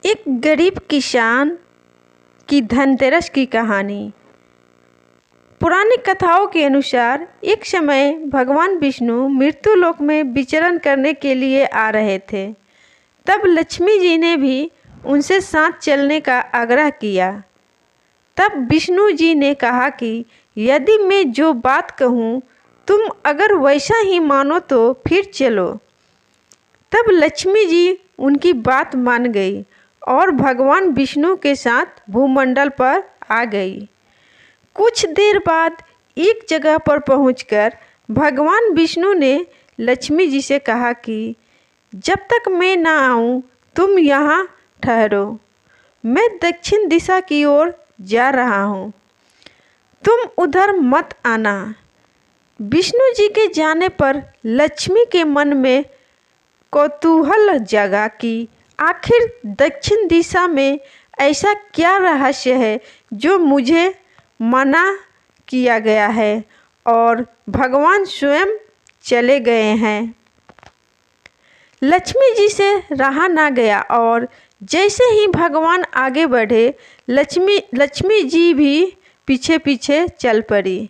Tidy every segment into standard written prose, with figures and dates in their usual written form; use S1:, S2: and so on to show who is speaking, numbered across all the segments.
S1: एक गरीब किसान की धनतेरस की कहानी। पुरानी कथाओं के अनुसार एक समय भगवान विष्णु मृत्यु लोक में विचरण करने के लिए आ रहे थे। तब लक्ष्मी जी ने भी उनसे साथ चलने का आग्रह किया। तब विष्णु जी ने कहा कि यदि मैं जो बात कहूँ तुम अगर वैसा ही मानो तो फिर चलो। तब लक्ष्मी जी उनकी बात मान गई और भगवान विष्णु के साथ भूमंडल पर आ गई। कुछ देर बाद एक जगह पर पहुंचकर भगवान विष्णु ने लक्ष्मी जी से कहा कि जब तक मैं ना आऊं तुम यहाँ ठहरो, मैं दक्षिण दिशा की ओर जा रहा हूँ, तुम उधर मत आना। विष्णु जी के जाने पर लक्ष्मी के मन में कौतूहल जगा कि आखिर दक्षिण दिशा में ऐसा क्या रहस्य है जो मुझे मना किया गया है और भगवान स्वयं चले गए हैं। लक्ष्मी जी से रहा ना गया और जैसे ही भगवान आगे बढ़े लक्ष्मी जी भी पीछे पीछे चल पड़ी।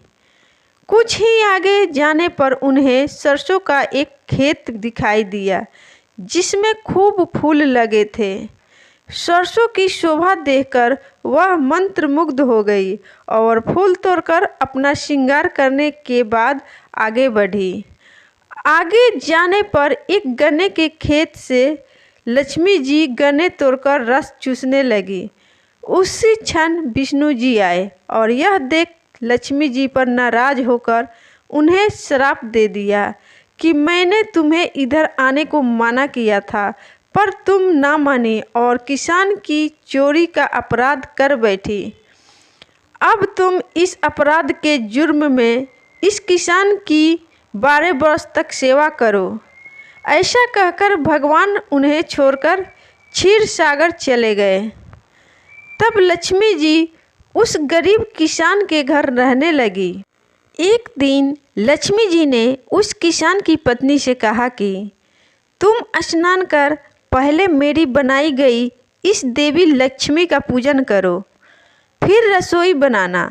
S1: कुछ ही आगे जाने पर उन्हें सरसों का एक खेत दिखाई दिया जिसमें खूब फूल लगे थे। सरसों की शोभा देखकर वह मंत्रमुग्ध हो गई और फूल तोड़कर अपना श्रृंगार करने के बाद आगे बढ़ी। आगे जाने पर एक गन्ने के खेत से लक्ष्मी जी गन्ने तोड़कर रस चूसने लगी। उसी क्षण विष्णु जी आए और यह देख लक्ष्मी जी पर नाराज होकर उन्हें श्राप दे दिया कि मैंने तुम्हें इधर आने को मना किया था पर तुम ना मानी और किसान की चोरी का अपराध कर बैठी। अब तुम इस अपराध के जुर्म में इस किसान की 12 वर्ष तक सेवा करो। ऐसा कहकर भगवान उन्हें छोड़कर क्षीर सागर चले गए। तब लक्ष्मी जी उस गरीब किसान के घर रहने लगी। एक दिन लक्ष्मी जी ने उस किसान की पत्नी से कहा कि तुम स्नान कर पहले मेरी बनाई गई इस देवी लक्ष्मी का पूजन करो, फिर रसोई बनाना,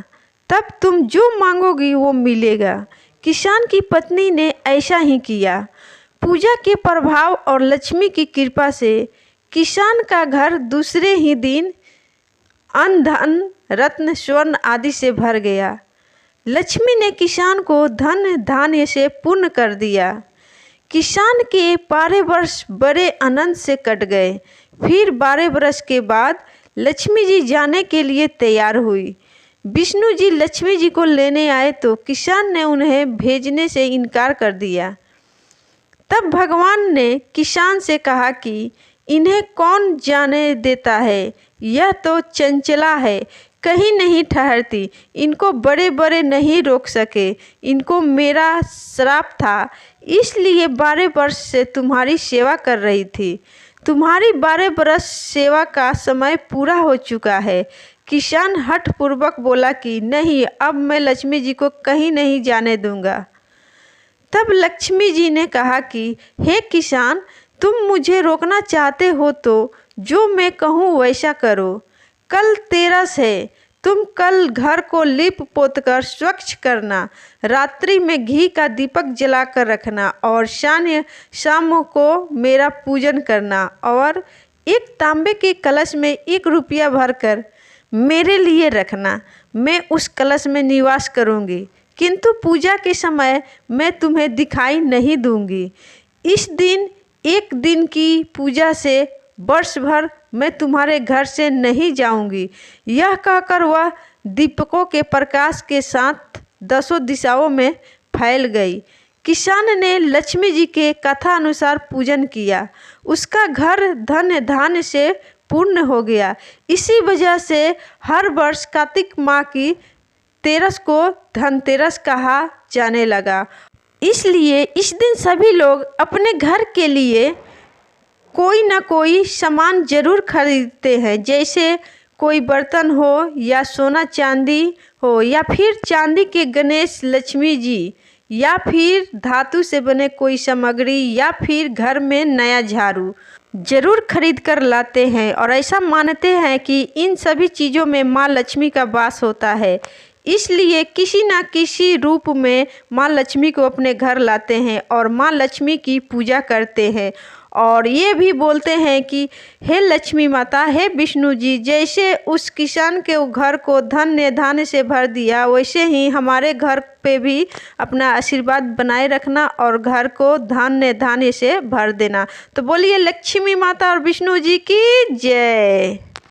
S1: तब तुम जो मांगोगी वो मिलेगा। किसान की पत्नी ने ऐसा ही किया। पूजा के प्रभाव और लक्ष्मी की कृपा से किसान का घर दूसरे ही दिन अन्न धन रत्न स्वर्ण आदि से भर गया। लक्ष्मी ने किसान को धन धान्य से पूर्ण कर दिया। किसान के 12 वर्ष बड़े आनंद से कट गए। फिर 12 वर्ष के बाद लक्ष्मी जी जाने के लिए तैयार हुई। विष्णु जी लक्ष्मी जी को लेने आए तो किसान ने उन्हें भेजने से इनकार कर दिया। तब भगवान ने किसान से कहा कि इन्हें कौन जाने देता है, यह तो चंचला है, कहीं नहीं ठहरती, इनको बड़े बड़े नहीं रोक सके। इनको मेरा श्राप था, इसलिए 12 वर्ष से तुम्हारी सेवा कर रही थी। तुम्हारी 12 वर्ष सेवा का समय पूरा हो चुका है। किसान हठपूर्वक बोला कि नहीं, अब मैं लक्ष्मी जी को कहीं नहीं जाने दूंगा। तब लक्ष्मी जी ने कहा कि हे किसान, तुम मुझे रोकना चाहते हो तो जो मैं कहूँ वैसा करो। कल तेरस है, तुम कल घर को लीप पोत कर स्वच्छ करना, रात्रि में घी का दीपक जलाकर रखना और शाम को मेरा पूजन करना और एक तांबे के कलश में 1 रुपया भरकर मेरे लिए रखना। मैं उस कलश में निवास करूंगी, किंतु पूजा के समय मैं तुम्हें दिखाई नहीं दूंगी। इस दिन एक दिन की पूजा से वर्ष भर मैं तुम्हारे घर से नहीं जाऊंगी। यह कहकर वह दीपकों के प्रकाश के साथ 10 दिशाओं में फैल गई। किसान ने लक्ष्मी जी के कथा अनुसार पूजन किया। उसका घर धन धान्य से पूर्ण हो गया। इसी वजह से हर वर्ष कार्तिक माह की तेरस को धनतेरस कहा जाने लगा। इसलिए इस दिन सभी लोग अपने घर के लिए कोई ना कोई सामान जरूर खरीदते हैं, जैसे कोई बर्तन हो या सोना चांदी हो या फिर चांदी के गणेश लक्ष्मी जी या फिर धातु से बने कोई सामग्री या फिर घर में नया झाड़ू। ज़रूर खरीद कर लाते हैं और ऐसा मानते हैं कि इन सभी चीज़ों में माँ लक्ष्मी का वास होता है। इसलिए किसी ना किसी रूप में माँ लक्ष्मी को अपने घर लाते हैं और माँ लक्ष्मी की पूजा करते हैं और ये भी बोलते हैं कि हे लक्ष्मी माता, हे विष्णु जी, जैसे उस किसान के घर को धन्य धान्य से भर दिया, वैसे ही हमारे घर पे भी अपना आशीर्वाद बनाए रखना और घर को धन्य धान्य से भर देना। तो बोलिए लक्ष्मी माता और विष्णु जी की जय।